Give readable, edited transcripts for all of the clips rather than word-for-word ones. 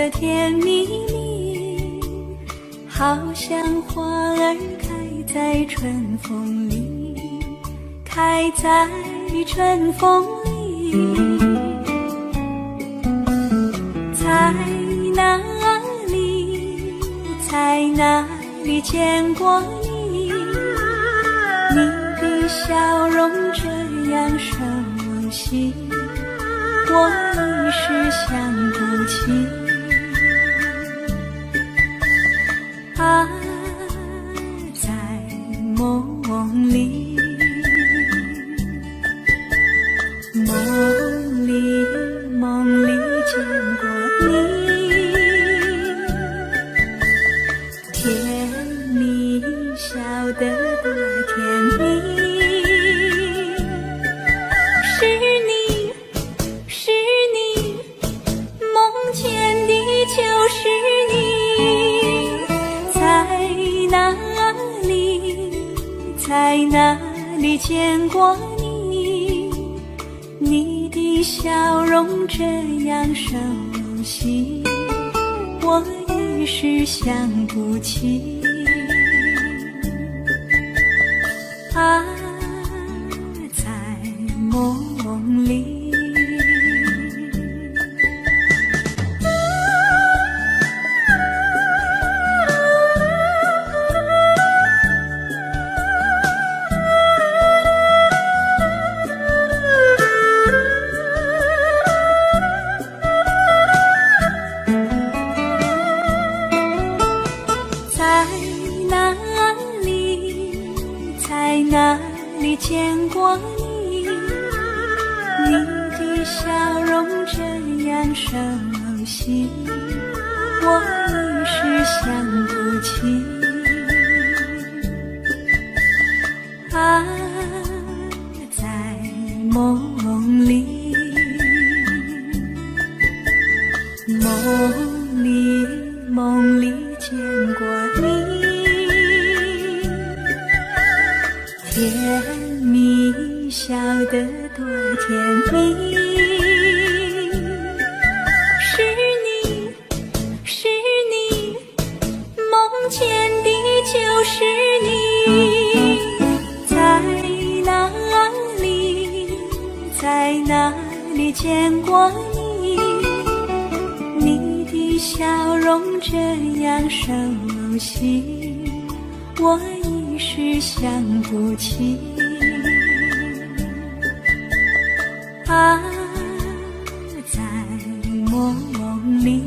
的甜蜜蜜，好像花儿开在春风里，开在春风里。在哪里，在哪里见过你？你的笑容这样熟悉，我一时想不起。啊，在梦里，梦里，梦里见过你，甜蜜笑得多甜蜜。就是你，在哪里，在哪里见过你？你的笑容这样熟悉，我一时想不起。啊，在梦里。在哪里见过你？你的笑容这样熟悉，我一时想不起。啊，在梦里，梦里，梦里见过你。甜蜜笑得多甜蜜，是你，是你，梦见的就是你。在哪里，在哪里见过你？你的笑容这样熟悉，我一时想不起。啊，在梦里。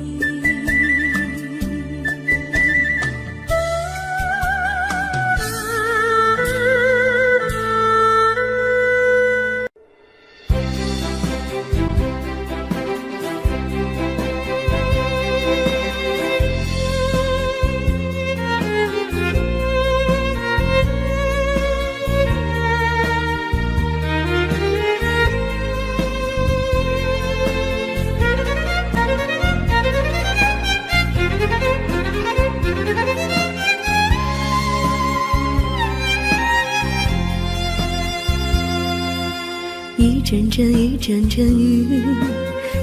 一阵阵一阵阵雨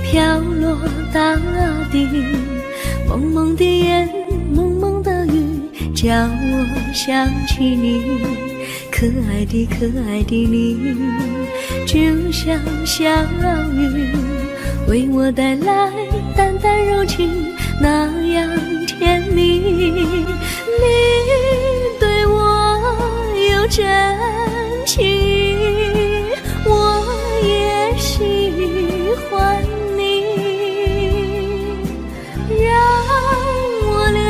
飘落大地，蒙蒙的烟，蒙蒙的雨，叫我想起你。可爱的可爱的你，就像小雨，为我带来淡淡柔情，那样甜蜜。你对我有真情，我也喜欢你，让我俩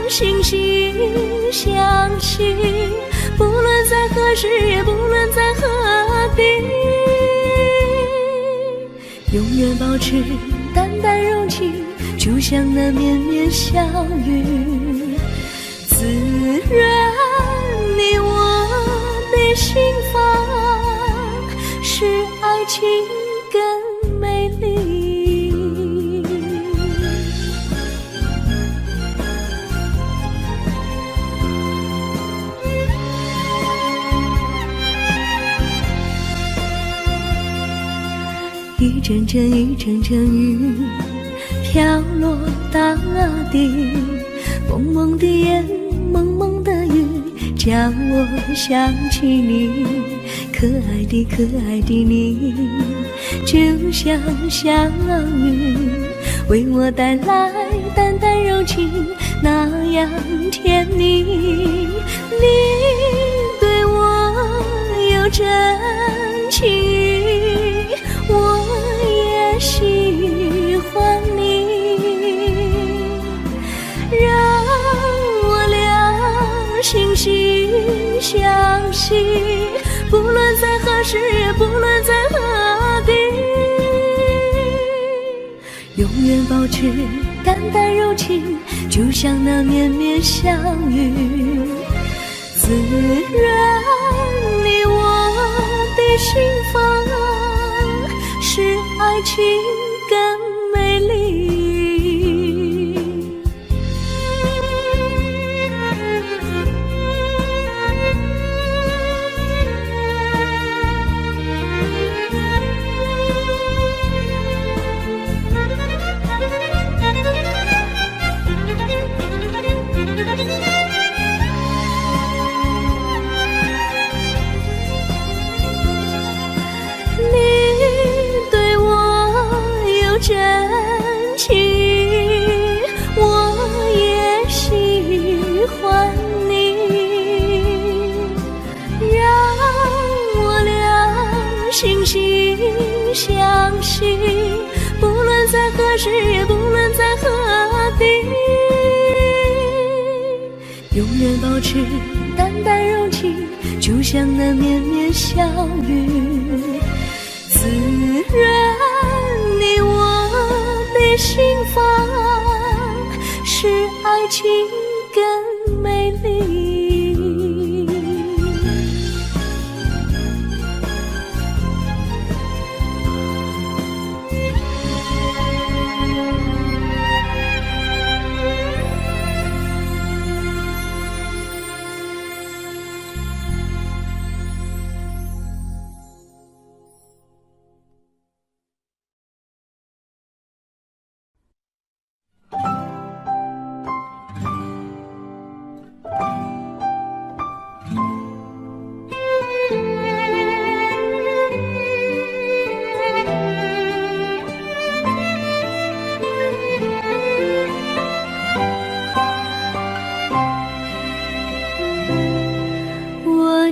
心心相惜，不论在何时，也不论在何地，永远保持淡淡柔情，就像那绵绵小雨，滋润你我的心房，使爱情更美丽。一阵阵一阵阵雨飘落大地，蒙蒙的烟，蒙蒙的雨，叫我想起你，可爱的可爱的你，就像小雨，为我带来淡淡柔情，那样甜蜜。你对我有真情，我也喜欢你，让我俩惺惺相惜，不论在何时，不论在何地，永远保持淡淡柔情，就像那绵绵小雨，滋润你我的心房，使爱情更美丽。真情，我也喜欢你，让我俩惺惺相惜，不论在何时，也不论在何地，永远保持淡淡柔情，就像那绵绵小雨，滋润你我的心房，使爱情更美丽。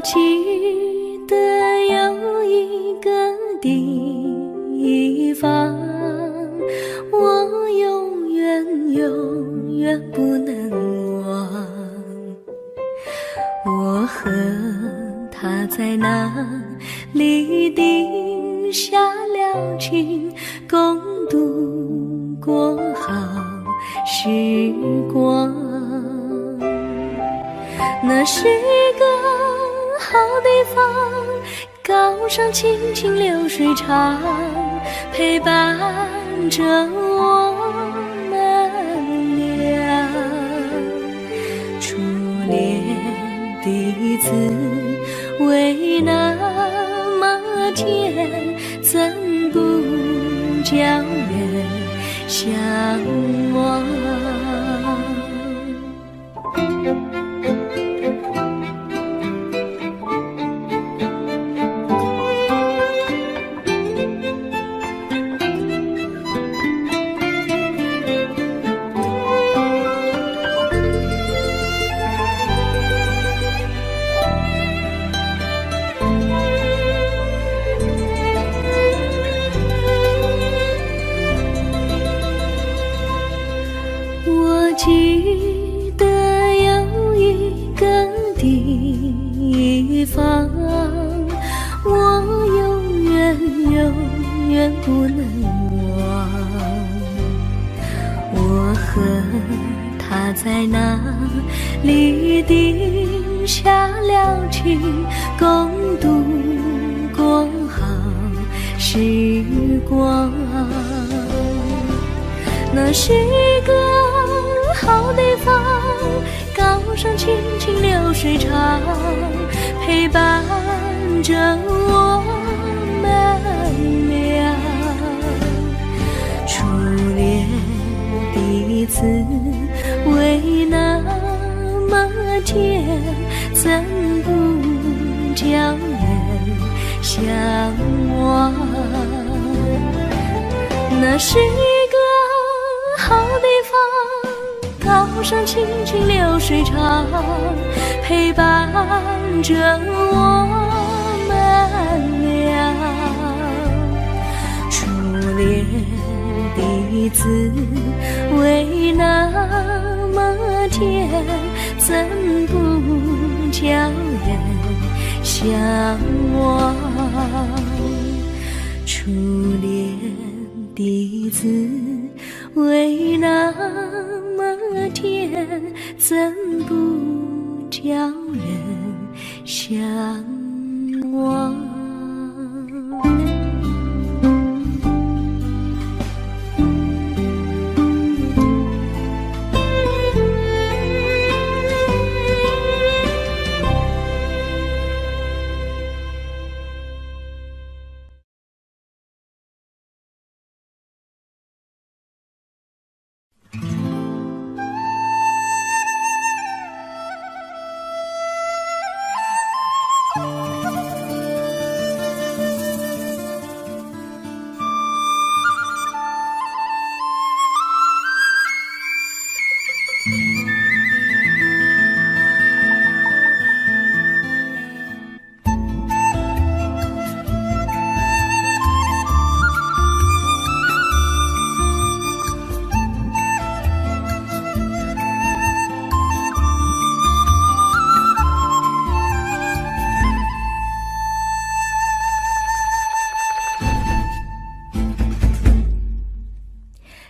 记得有一个地方，我永远不能忘。我和他在那里定下了情，共度过好时光。那是一个好地方，高山青青流水长，陪伴着我们俩。初恋的滋味那么甜，怎不叫人向往？记得有一个地方，我永远不能忘。我和他在那里定下了情，共度过好时光。那是一个好地方，高山青青流水长，陪伴着我们俩。初恋的滋味那么甜，怎不叫人向往？那是一个好地方，高山清清流水长，陪伴着我们俩。初恋的滋味那么甜，怎不叫人向往？初恋的滋味那么甜，怎不叫人向往？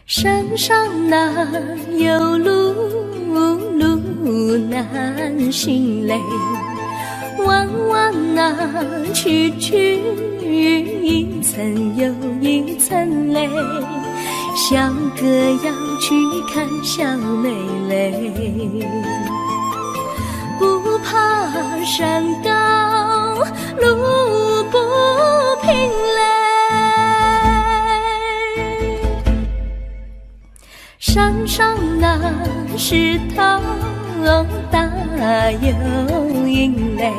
山上哪有路，路难行嘞，弯弯哪曲曲，一层又一层嘞，小哥要去看小妹嘞，不怕山高路不平嘞，山上那石头大又硬嘞，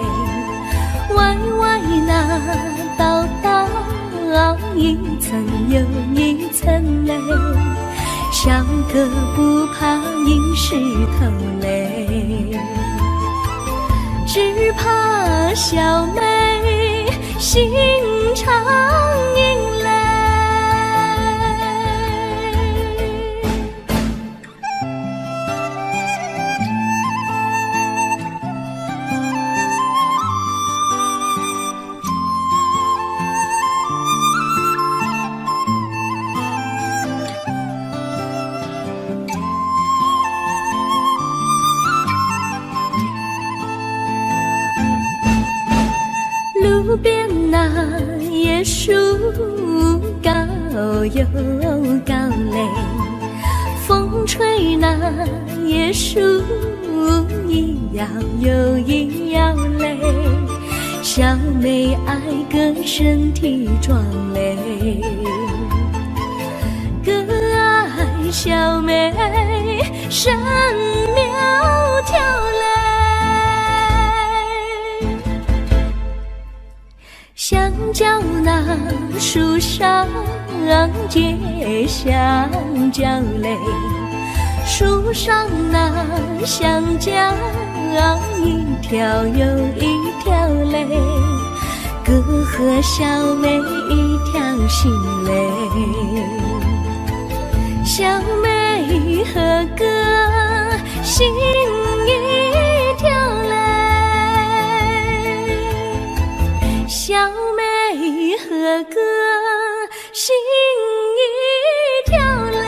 歪歪那道道一层又一层嘞，小哥不怕硬石头嘞，只怕小妹心肠硬嘞。路边那椰树高又高嘞，风吹那椰树一摇又一摇嘞，小妹爱个身体壮嘞，哥爱小妹身苗条嘞。香蕉那树上结香蕉嘞，树上那香蕉一条又一条嘞，哥和小妹一条心嘞，小妹和哥心一条嘞，小妹和哥心一条嘞。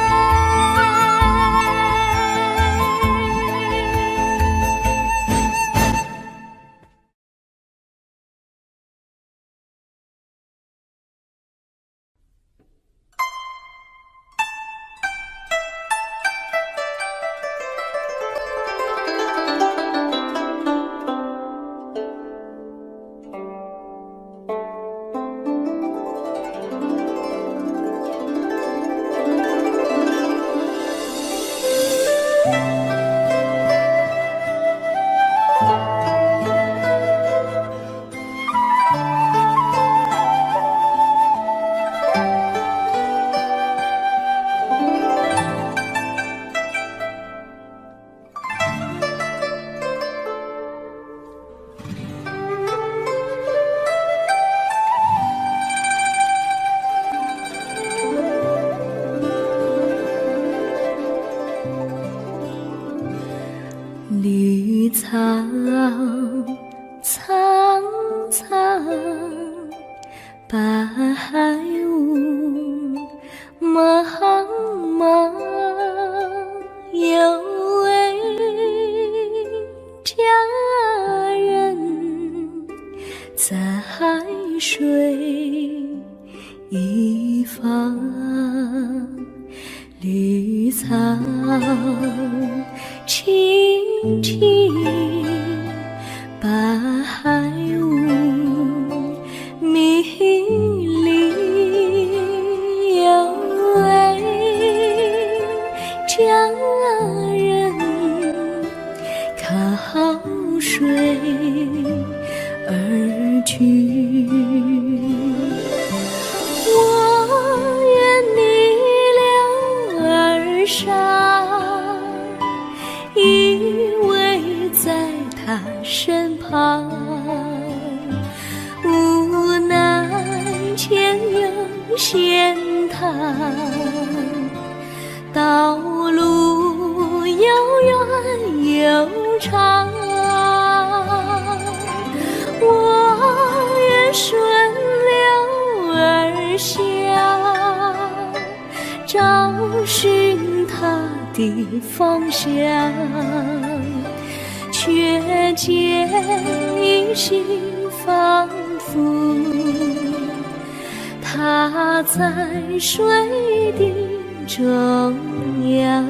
绿草苍苍，白雾茫茫，有位佳人在水一方，绿草青青，白雾迷离，有位佳人靠水而居。我愿你了而上，依偎在他身旁，无奈前有险滩，道路又远又长，我愿顺流而下，找寻他的方向，却见一心仿佛他在水的中央。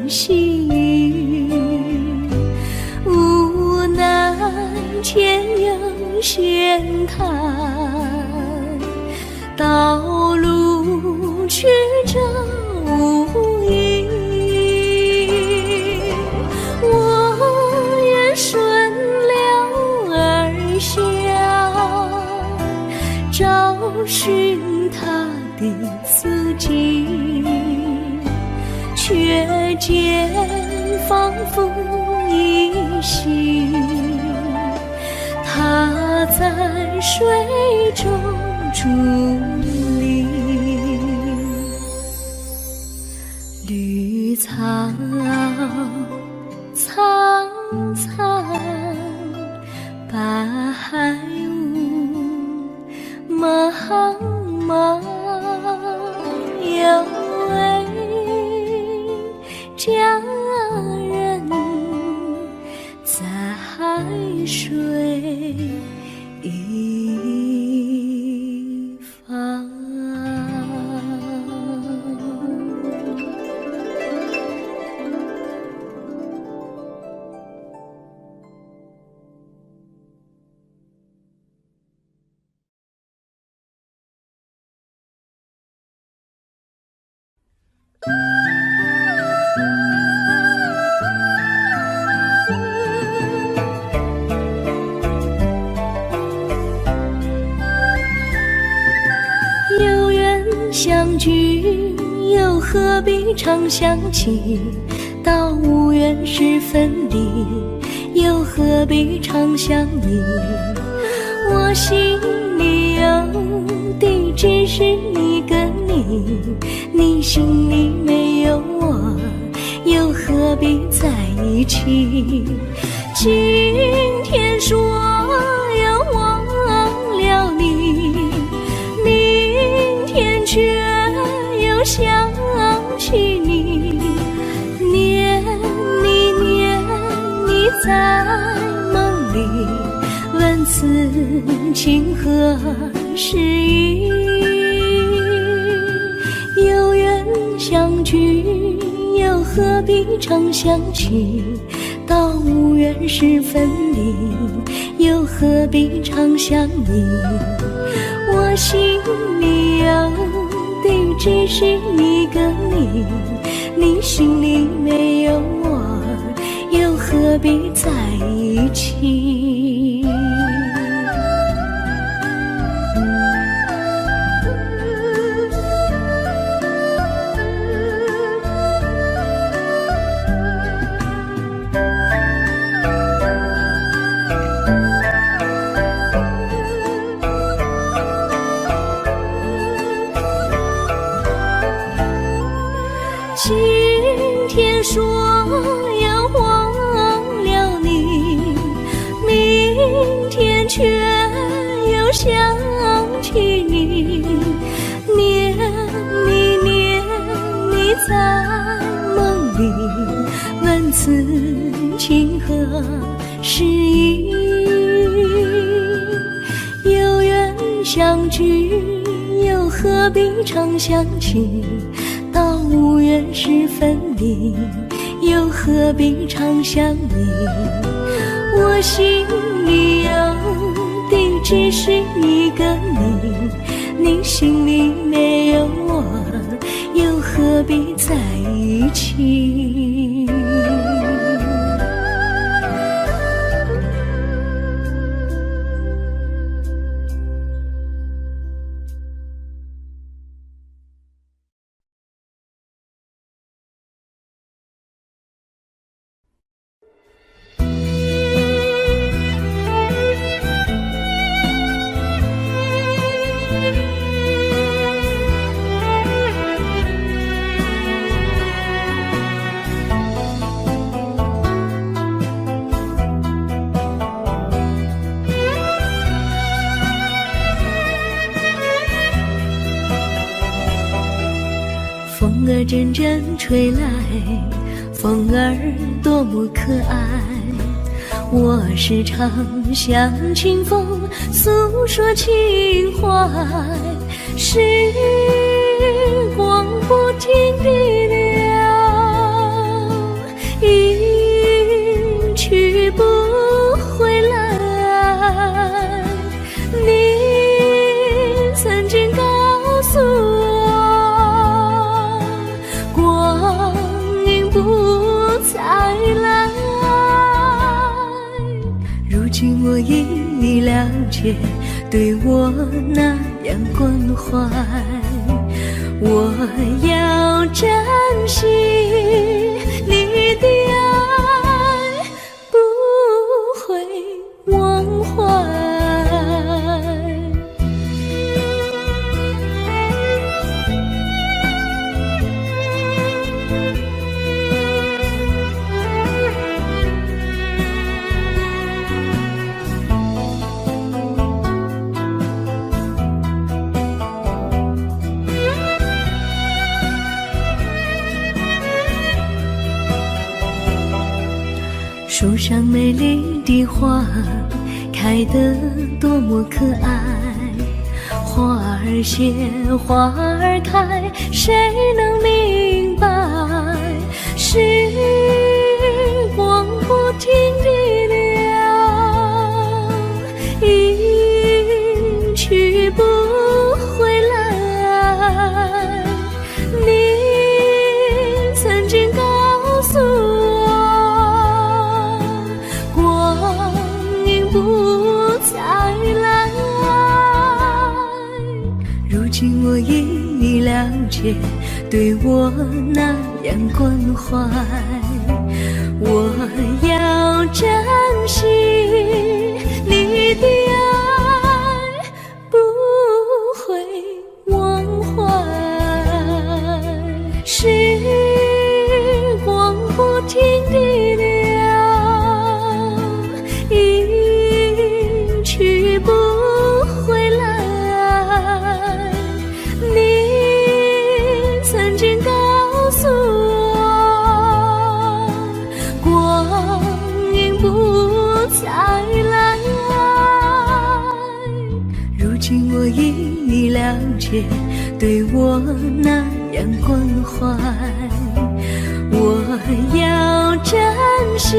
细雨，无奈前有险滩，道路曲折无依，我愿顺流而下，找寻他的足迹，却见仿佛依稀，他在水中伫立。绿草苍苍，白雾茫茫，有位佳人在水一方。有缘相聚，又何必常想起？到无缘时分离，又何必常想你？我心里有的只是你跟你，你心里没有我，又何必在一起？今天说要忘了你，明天却又想起你，念你在梦里，问此情何时已？有缘相聚，又何何必常想起？到无缘时分离，又何必常想你？我心里有的只是一个你，你心里没有我，又何必在一起？今天说要忘了你，明天却又想起你，念你在梦里，问此情何时已？有缘相聚，又何必常想起？到无缘时分离，又何必常想你？我心里有的只是一个你，你心里没有我，又何必在一起？风儿阵阵吹来，风儿多么可爱。我时常向清风诉说情怀，时光不停地流，一去不回来。你曾经告诉我，光阴不再来。如今我已了解，对我那样关怀，我要珍惜你的爱，不会忘怀。树上美丽的花开得多么可爱，花儿谢，花儿开，谁能明白？时光不停地流，一去不回来。你曾经告诉我，不再来。如今我已了解，对我那样关怀，我要珍惜你的爱，不会忘怀。时光不停地流，去不回来。你曾经告诉我，光阴不再来。如今我已了解，对我那样关怀，我要珍惜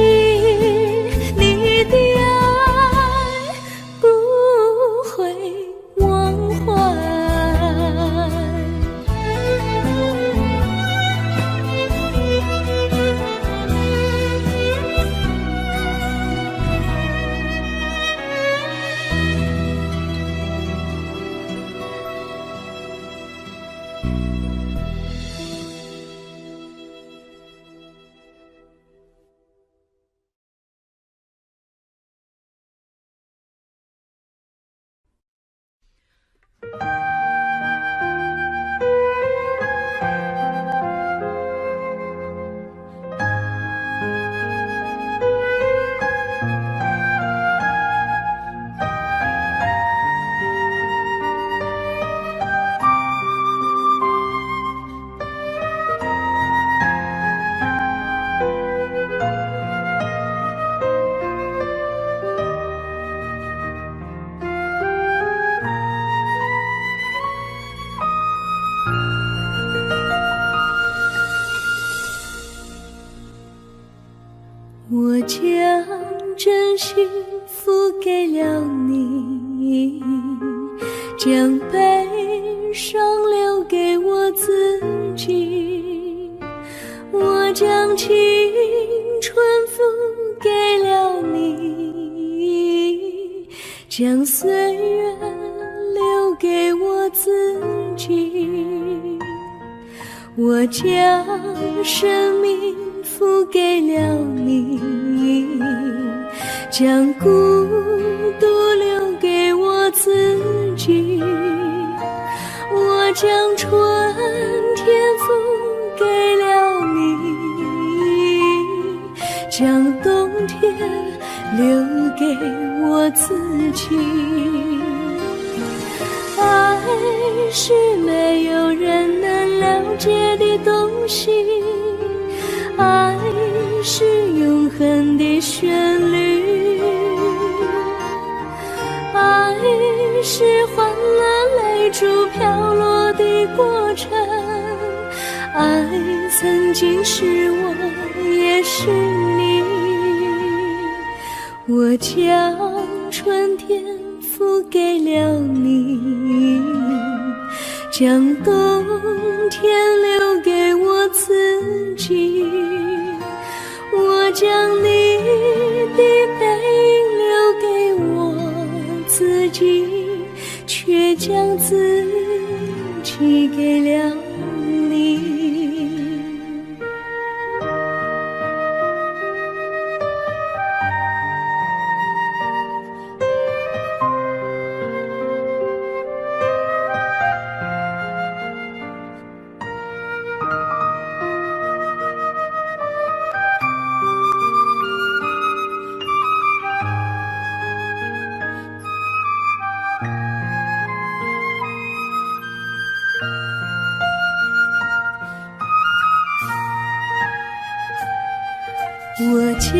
你的爱，不会忘怀。我将真心付给了你，将悲伤留给我自己。我将青春付给了你，将岁月留给我自己。我将生命付给了你，将孤独留给我自己。我将春天付给了你，将冬天留给我自己。爱是没有人能了解的东西，爱是永恒的旋律，爱是换了泪珠飘落的过程，爱曾经是我也是你。我将春天付给了你，将冬天留给我自己。我将你的背影留给我自己，却将自己给了你。我将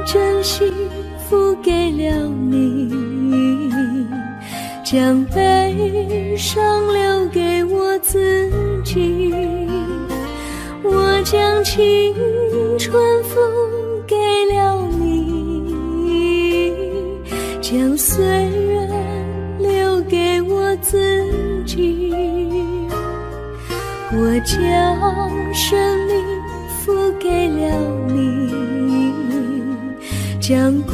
真心付给了你，将悲伤留给我自己。我将青春付给了你，将岁月留给我自己。我将生命付给了你，将孤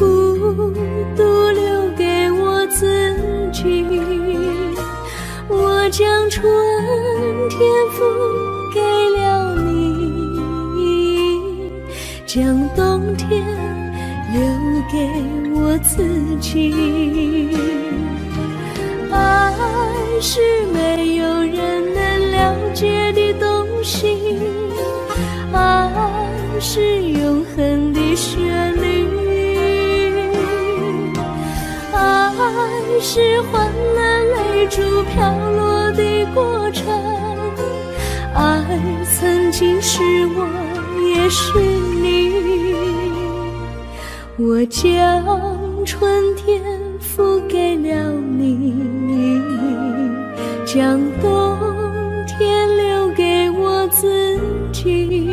独留给我自己。我将春天付给了你，将冬天留给我自己。爱是没有人能了解的东西，爱是永恒的旋律，爱是换了泪珠飘落的过程，爱曾经是我也是你。我将春天付给了你，将冬天留给我自己。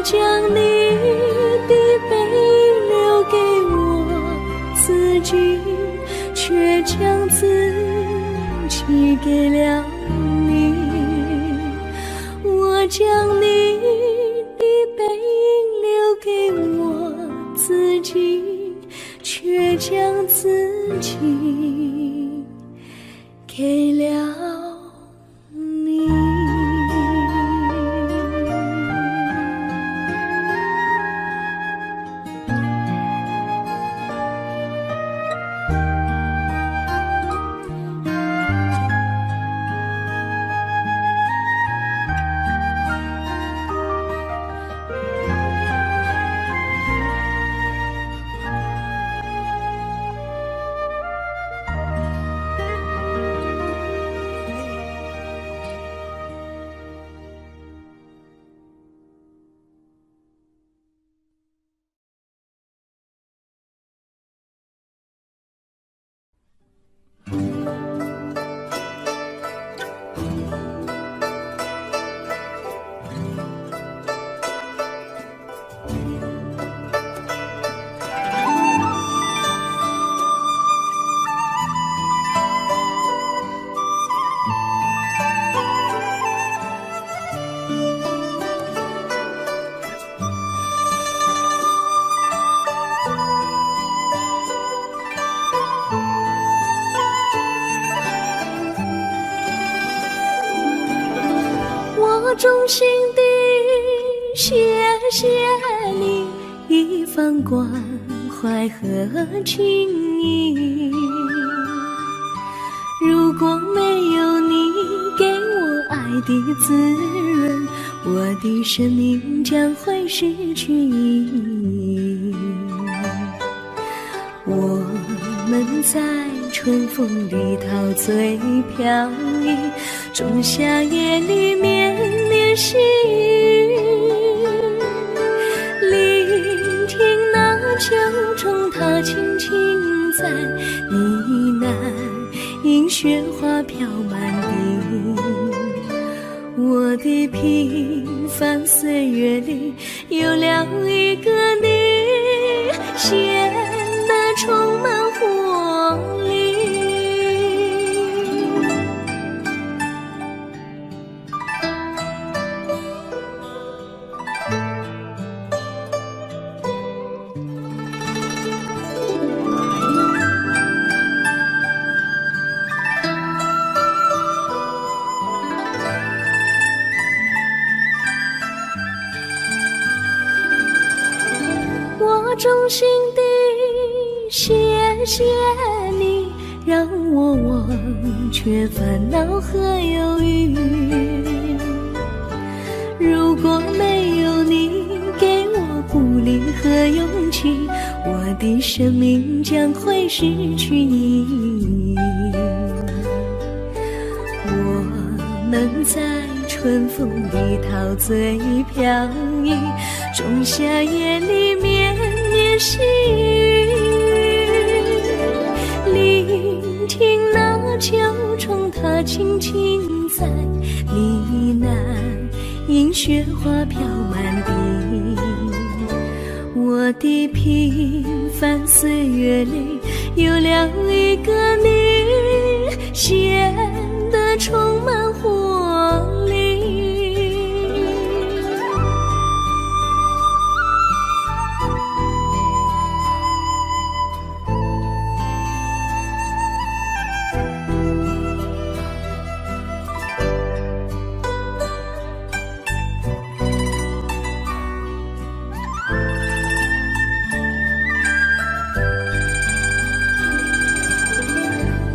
我将你的背影留给我自己，却将自己给了你。我将你的背影留给我自己，却将自己给了你。我衷心地谢谢你一番关怀和情谊，如果没有你给我爱的滋润，我的生命将会失去意义。我们在春风里陶醉飘逸，仲夏夜里绵绵细雨，聆听那秋虫它轻轻在呢喃，因雪花飘满地。我的平凡岁月里有了一个你，显得充满活力。我衷心地谢谢你，让我忘却烦恼和忧郁。如果没有你给我鼓励和勇气，我的生命将会失去意义。我们在春风里陶醉飘逸，仲夏夜里绵绵细雨，聆听那秋虫它轻轻在呢喃，因雪花飘满地。我的平凡岁月里有了一个你，显得充满活力。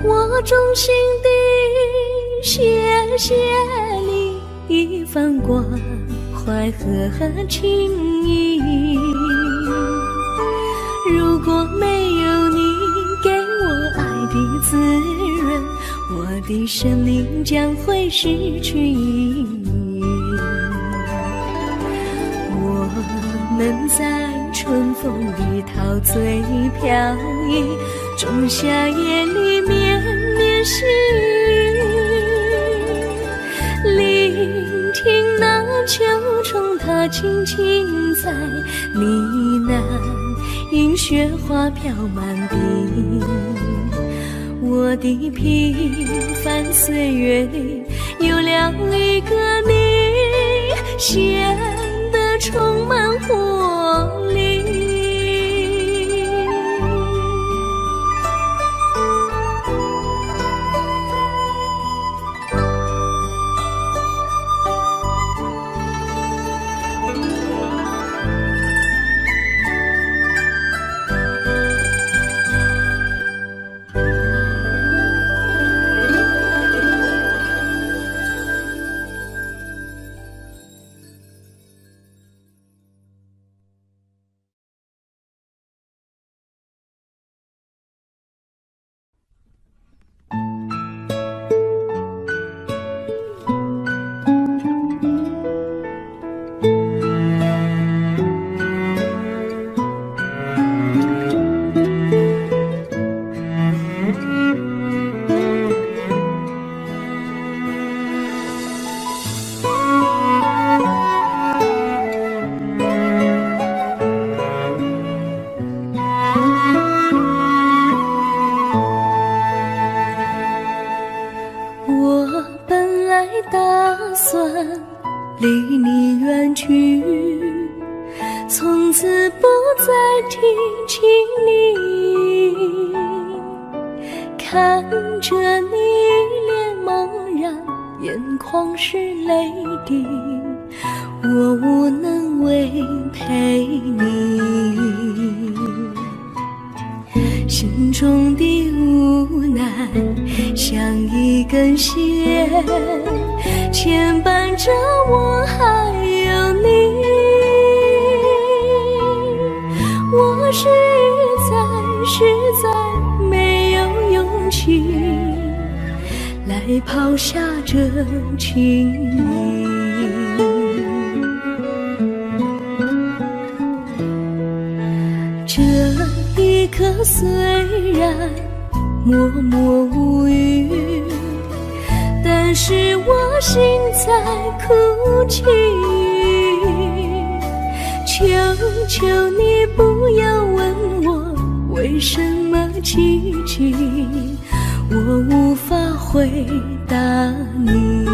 我衷心地谢谢你一番关怀和情谊，如果没有你给我爱的滋润，我的生命将会失去意义。我们在春风里陶醉飘逸，仲夏夜里绵绵细雨，聆听那秋虫它轻轻在呢喃，因雪花飘满地。我的平凡岁月里有了一个你，显得充满活力。离你远去，从此不再提起你。看着你一脸茫然，眼眶是泪滴，我无能为陪你。心中的无奈像一根线，牵绊着我还有你。我实在没有勇气来抛下这情谊。这一刻虽然默默无语，但是我心在哭泣。求求你不要问我为什么寂静，我无法回答你。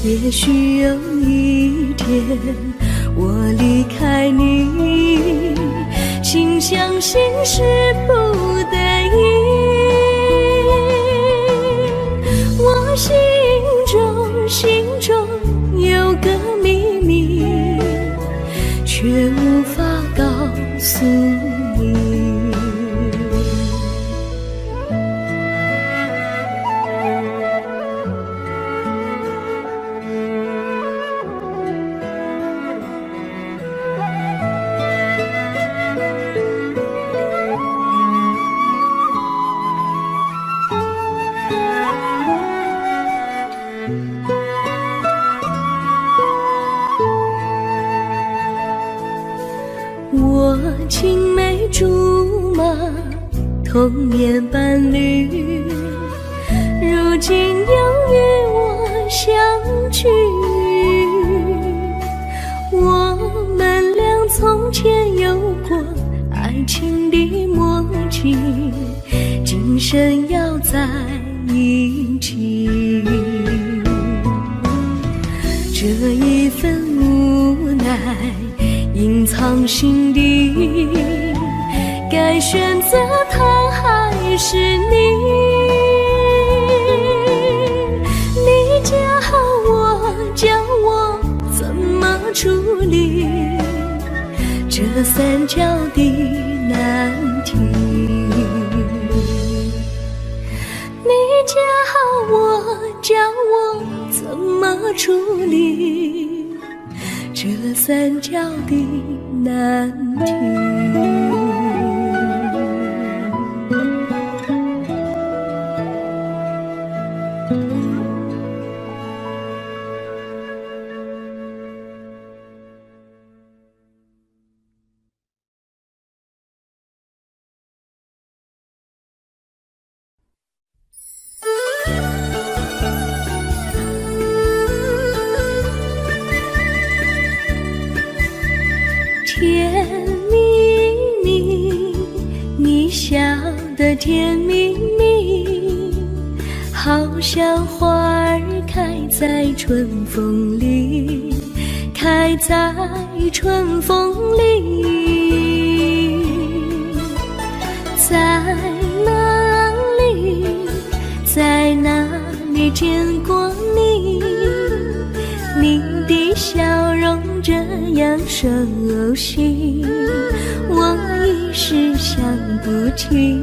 也许有一天我离开你，请相信是不得已。我心中有个秘密，却无法告诉你。我青梅竹马，童年伴侣，如今又与我相聚。我们俩从前有过爱情的默契，今生要在一起。这一份无奈隐藏心底，该选择他还是你？你教我怎么处理这三角的难题？你教我怎么处理这三角的难题？甜蜜蜜，好像花儿开在春风里，开在春风里。在哪里，在哪里见过你？你的笑容这样熟悉，我一时想不起。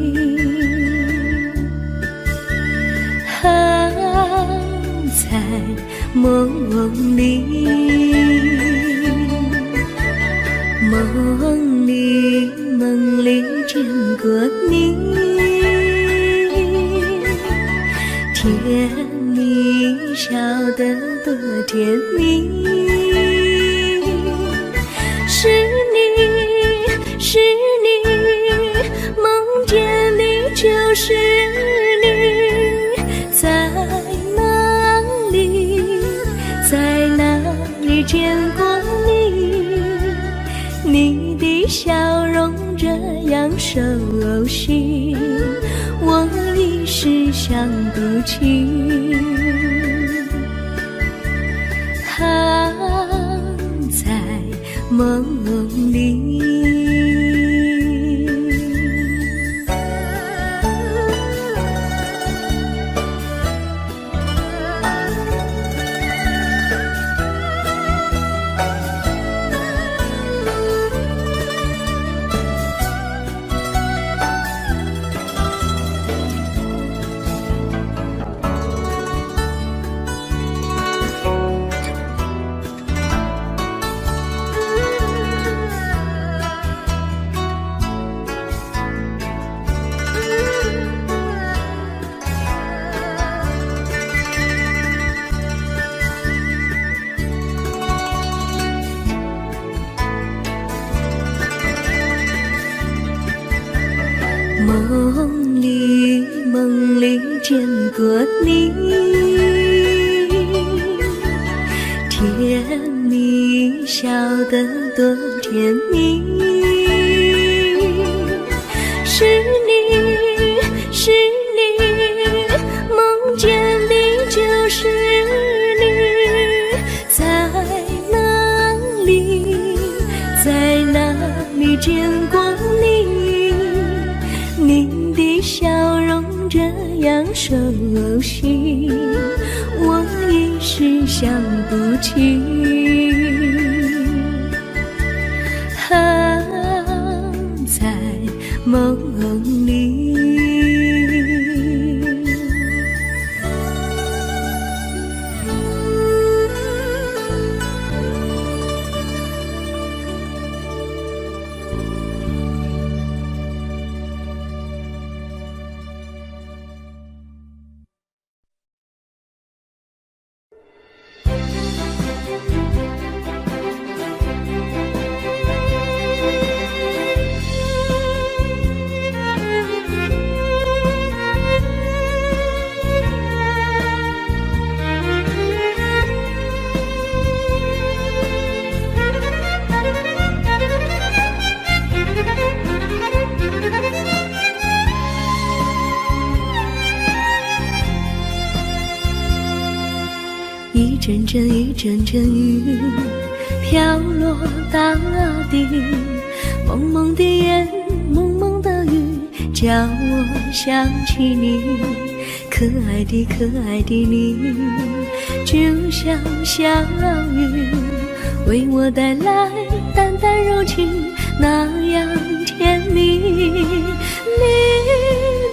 在梦里，梦里见过你，甜蜜笑得多甜蜜。是你，是你，梦见你就是你。在哪里，在哪里见过你？你的笑容这样熟悉，我一时想不起。在梦里。梦里见过你，甜蜜笑得多甜蜜。是你，是你，梦见你就是你。在哪里，在哪里见过你？你的笑容这样熟悉，我一时想不起。在梦里。一阵阵一阵阵雨飘落大地，蒙蒙的烟，蒙蒙的雨，叫我想起你。可爱的可爱的你，就像小雨，为我带来淡淡柔情，那样甜蜜。你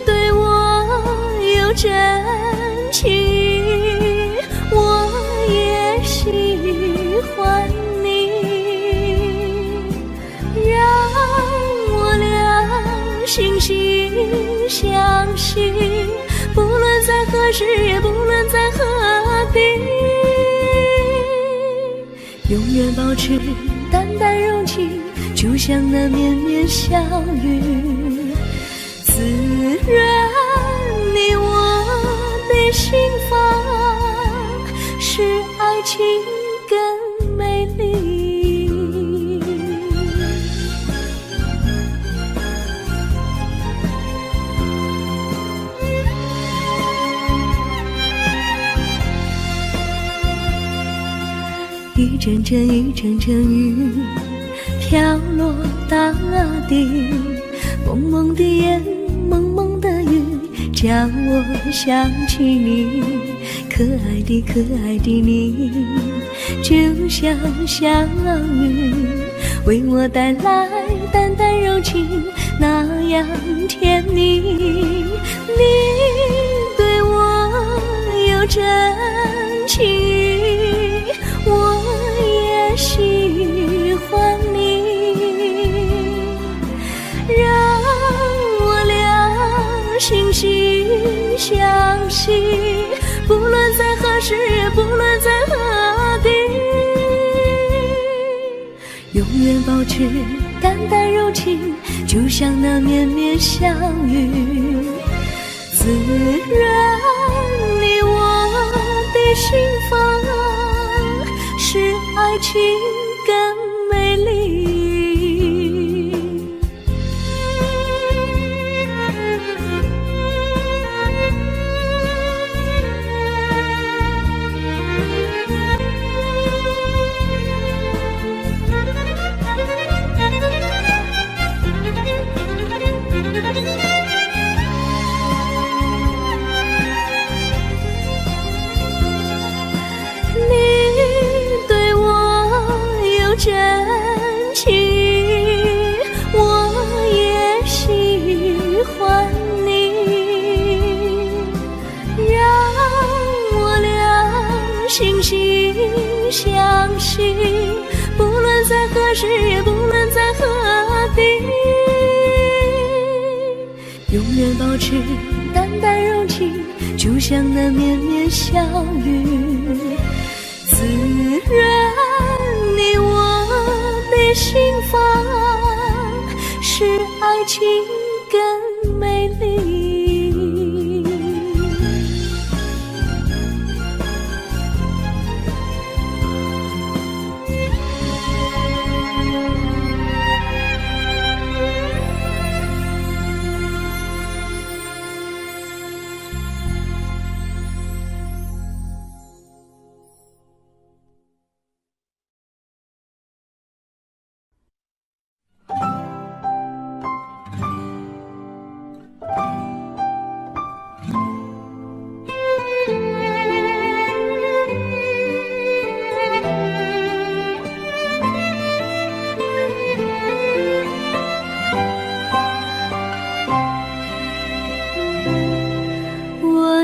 对我有真情，我也喜欢你，让我俩惺惺相惜，不论在何时，也不论在何地，永远保持淡淡柔情，就像那绵绵小雨，滋润你我的心房，使爱情更美丽。阵雨，阵阵雨飘落大地，蒙蒙的烟，蒙蒙的雨，叫我想起你。可爱的可爱的你，就像小雨，为我带来淡淡柔情，那样甜蜜。你对我有真情，我也喜欢你，让我俩惺惺相惜，不论在何时，不论在何地，永远保持淡淡柔情，就像那绵绵小雨，滋润你我的心房，使爱情更美丽。真情，我也喜欢你，让我俩惺惺相惜，不论在何时，也不论在何地，永远保持淡淡柔情，就像那绵绵小雨，滋润你我的心房，使爱情更美丽。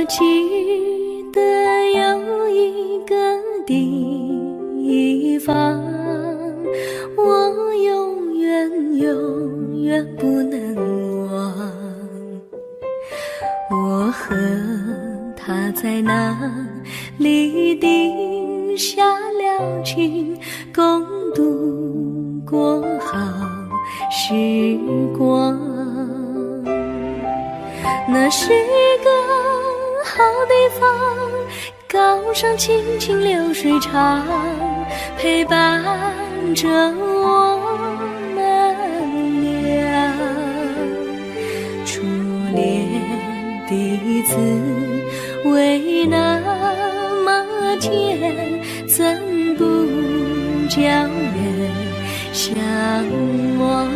记得有一个地方，我永远不能忘。我和他在那里定下了情，共度过好时光。那是一个好地方，高山青青流水长，陪伴着我们俩。初恋的滋味那么甜，怎不叫人向往？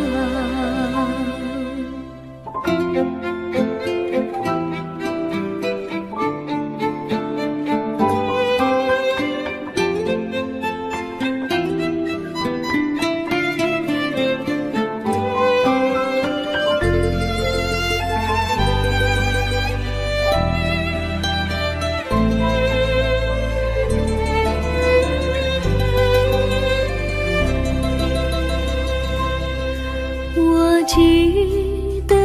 我记得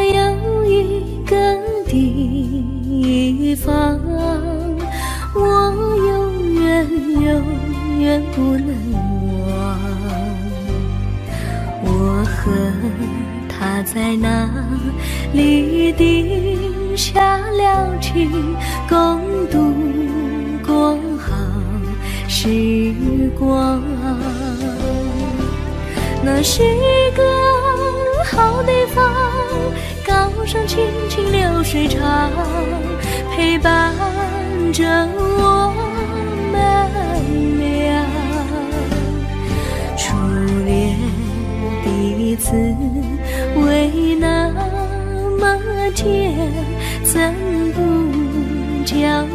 有一个地方，我永远不能忘。我和他在那里定下了情，共度过好时光。那是一个好地方，高山青青流水长，陪伴着我们俩。滋味那么甜，怎不叫人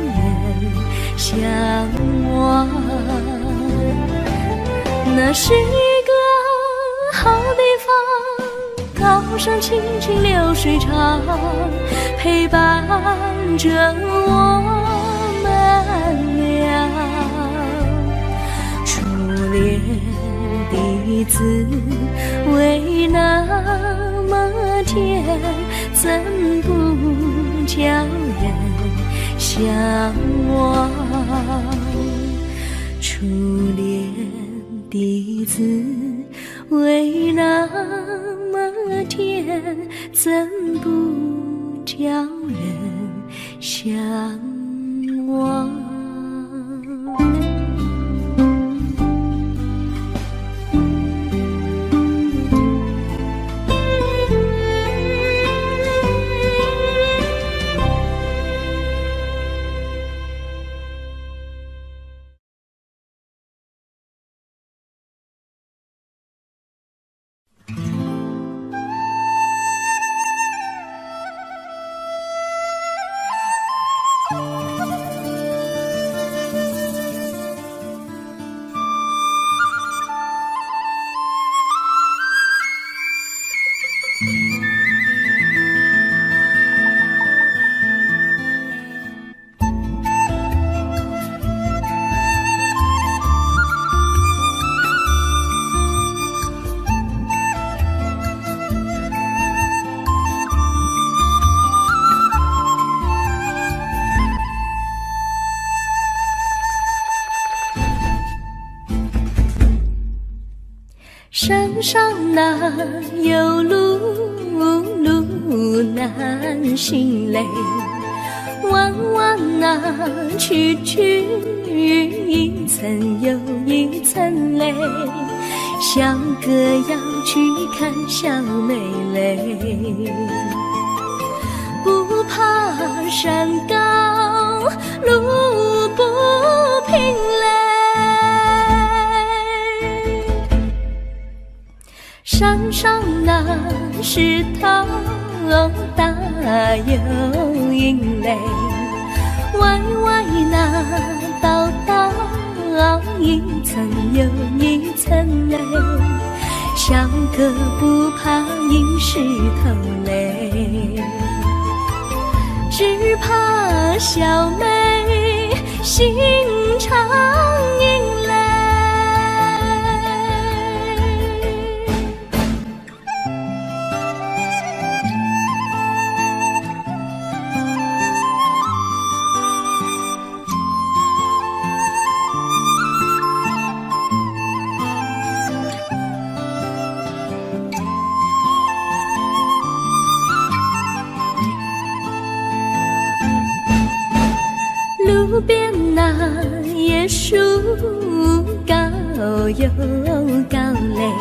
向往？那是一个好地方，高山清清流水长，陪伴着我们俩。初恋的滋味那么甜，怎不叫人向往？初恋的滋味那么甜，怎不叫人向往？山上哪有路，路难行嘞，弯弯哪曲曲，一层又一层嘞，小哥要去看小妹嘞，不怕山高路不平嘞，山上那石头大又硬嘞，歪歪那道道一层又一层嘞，小哥不怕硬石头嘞，只怕小妹心肠硬嘞。路边那椰树高又高嘞，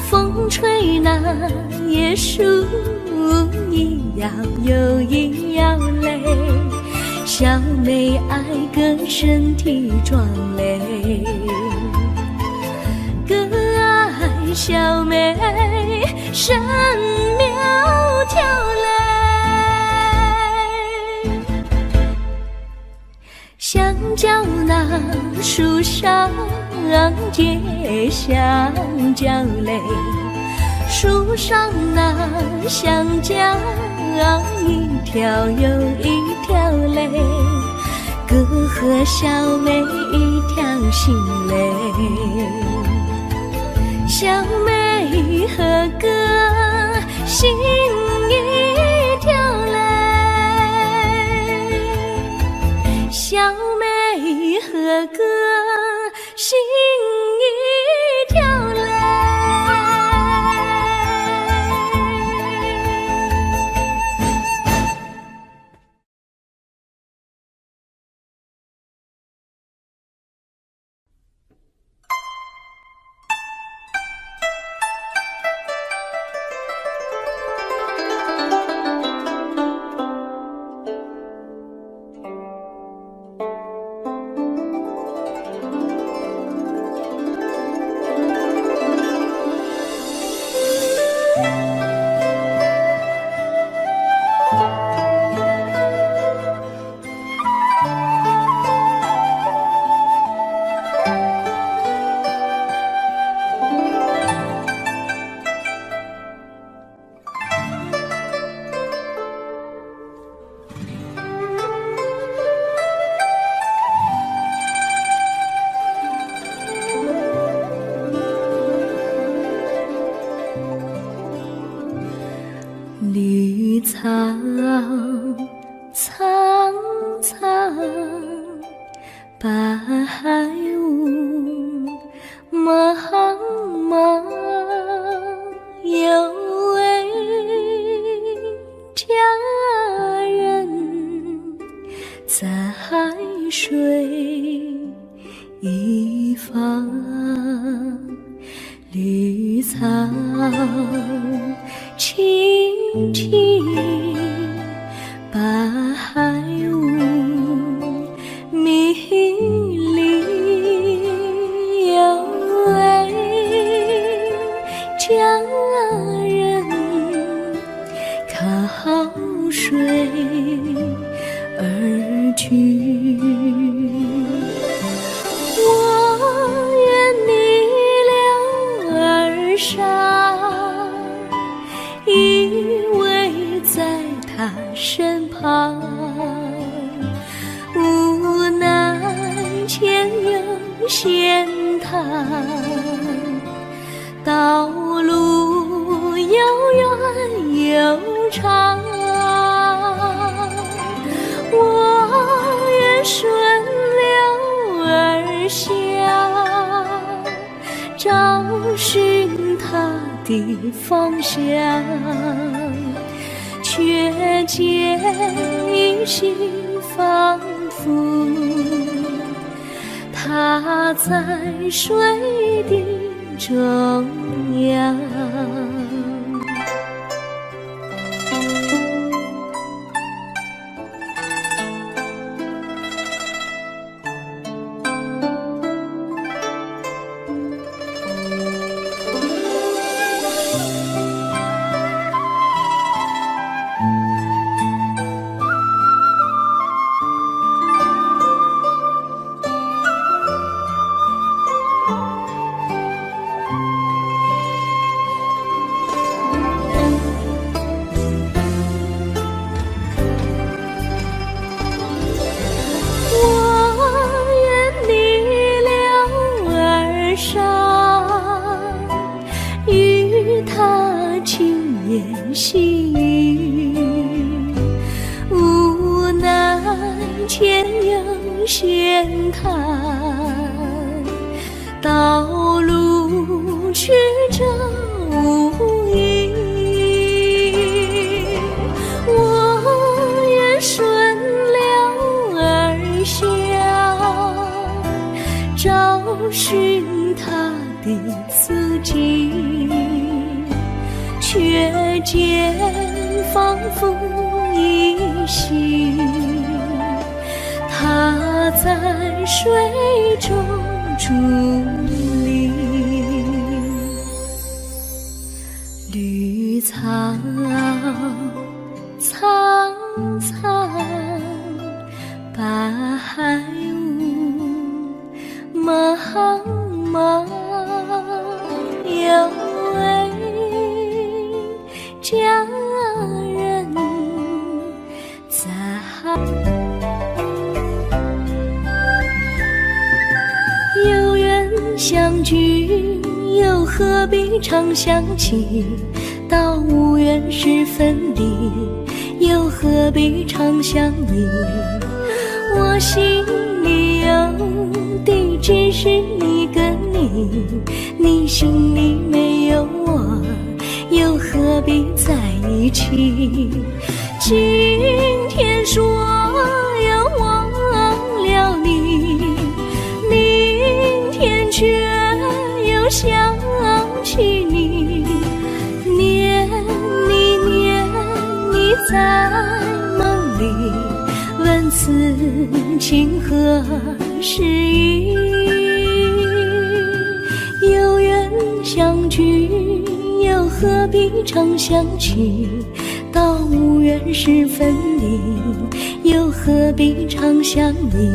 风吹那椰树一摇又一摇嘞，小妹爱个身体壮嘞，哥爱小妹身苗条嘞。香蕉那树上结香蕉嘞，树上那香蕉一条又一条嘞，哥和小妹一条心嘞，小妹和哥心一条嘞，小妹和哥心一条嘞。苍苍苍，白雾茫茫，有位佳人在水一方，绿草青青，白雾迷离，有位佳人靠水而居。我愿你了儿伤，依偎在他身旁，无奈前有险滩，道路又远又长，我愿顺流而下，找寻他的方向，却见依稀仿佛他在水的中央。与他轻言细语，无奈前有险滩，道路曲折无依，我愿顺流而下，找寻他的足迹，却见仿佛依稀他在水中伫立。绿草苍苍，白雾茫茫，有位佳人在。有缘相聚，又何必常想起？到无缘时分离，又何必常想你？我心里有的只是你跟你，你心里没有我，又何必在一起？今天说要忘了你，明天却又想起你，念你念你在梦里，问此情何时已？有缘相聚，又何必常想起？到无缘时分离，又何必常想你？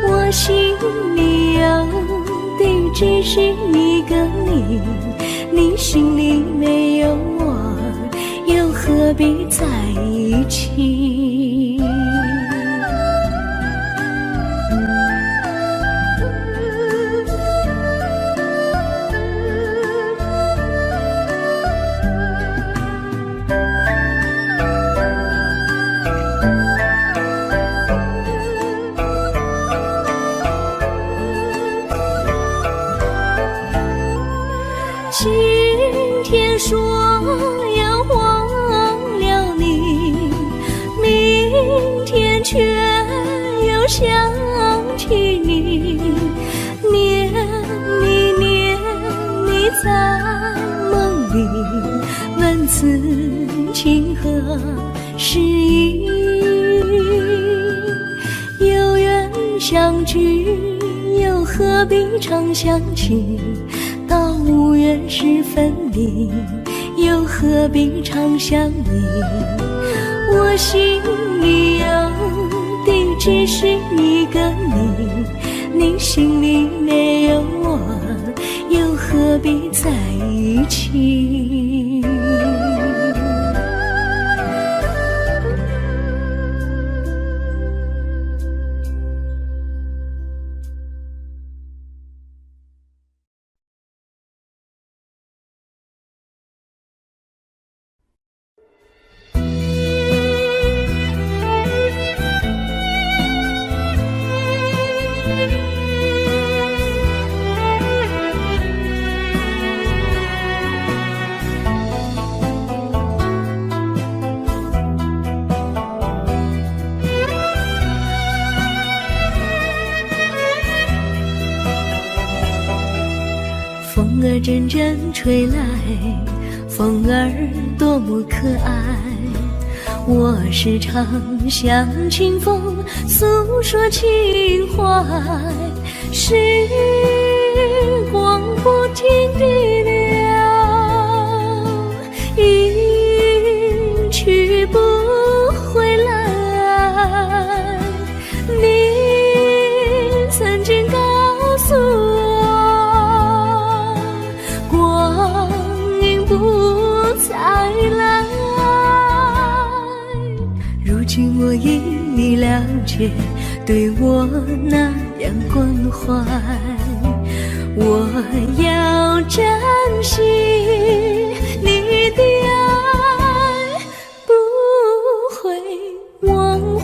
我心里有的只是你跟你，你心里没有我，又何必在一起？今天说要忘了你，明天却又想起你，念你在梦里，问此情何时已？有缘相聚，又何必常想起？到无缘时分离，又何必常想你？我心里有的只是一个你，你心里没有我，又何必在一起？风儿阵阵吹来，风儿多么可爱。我时常向清风诉说情怀，时光不停地流，一去不回来。你曾经告诉我，光阴不再来。如今我已你了解，对我那样关怀，我要珍惜你的爱，不会忘怀。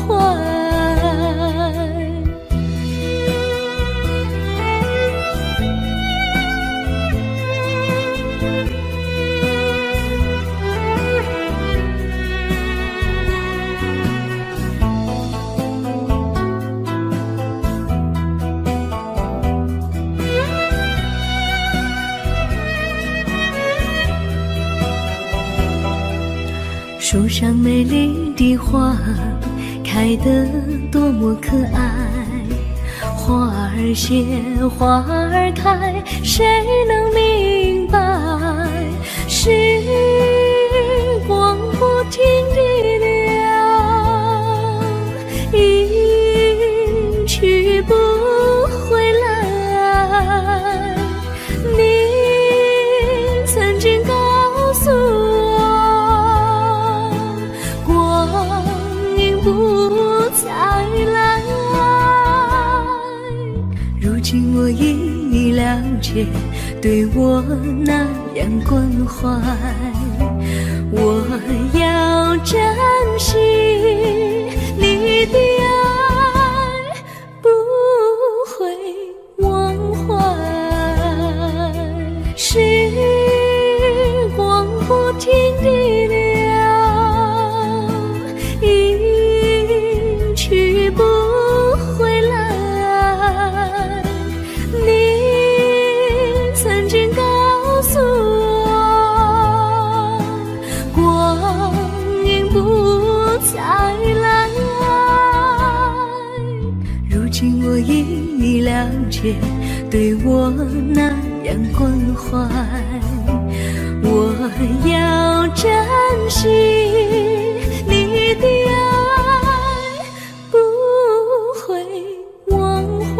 树上美丽的花开得多么可爱，花儿谢，花儿开，谁能明白？时光不停地流，一去不回来。你曾经告诉我，不再来。如今我已你了解，对我那样关怀，我要珍惜你的爱，不会忘怀。时光不停地流，不回来。你曾经告诉我，光阴不再来。如今我已你了解，对我那样关怀，我要珍惜你的爱，不会忘怀。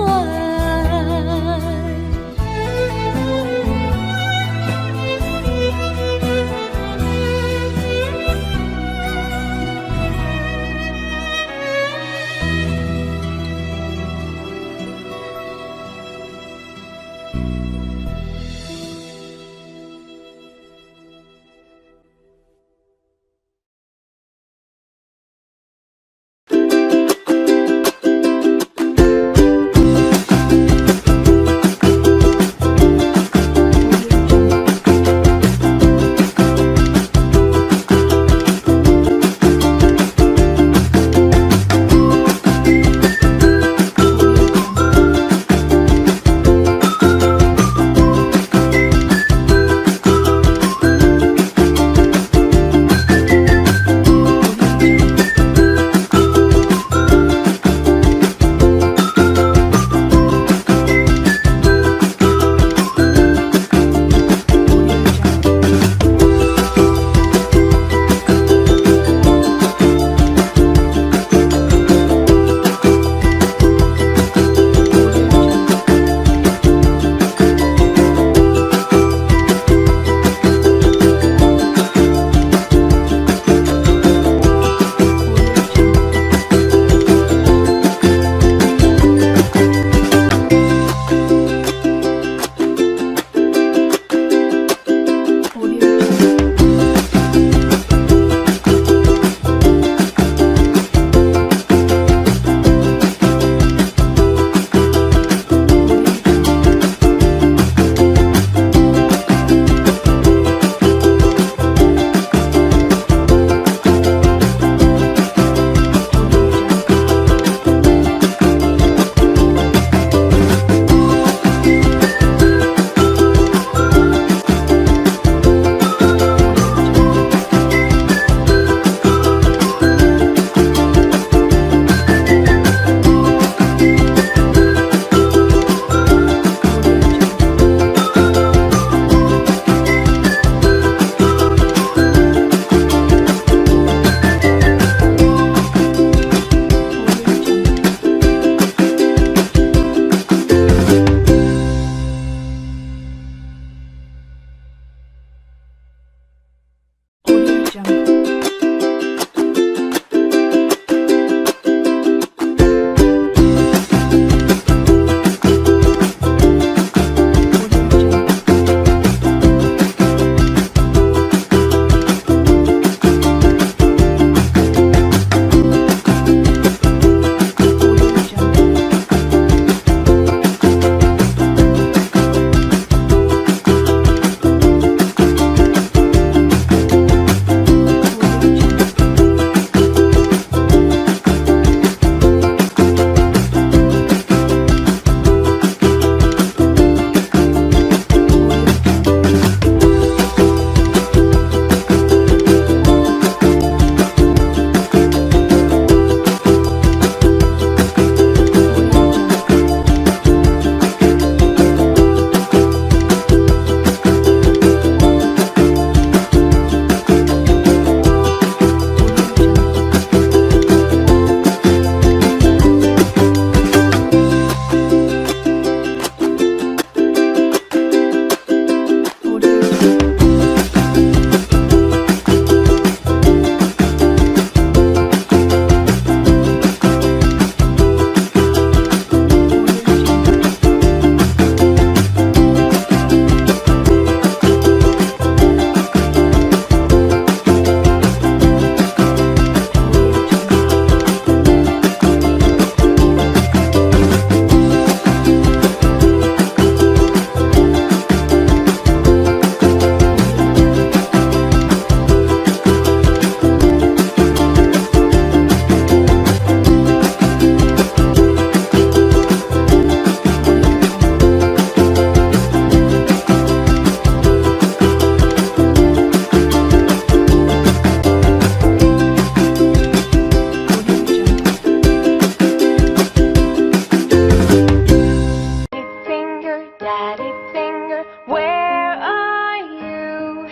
Daddy finger, where are you?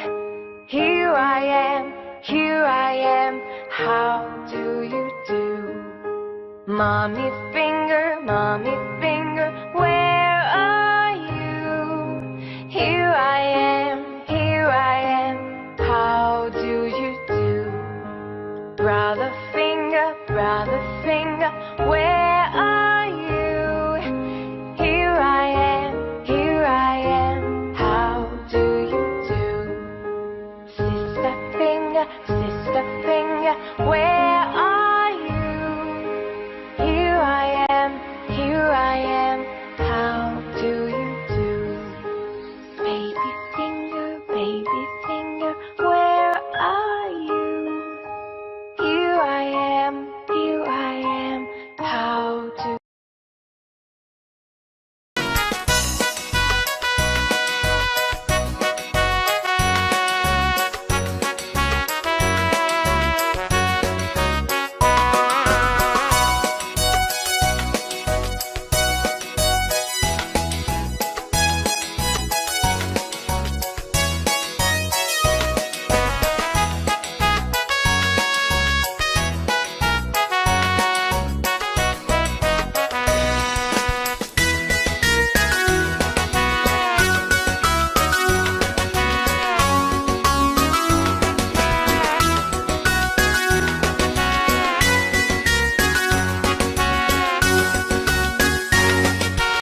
Here I am, how do you do? Mommy finger, where are you? Here I am, how do you do? Brother finger, where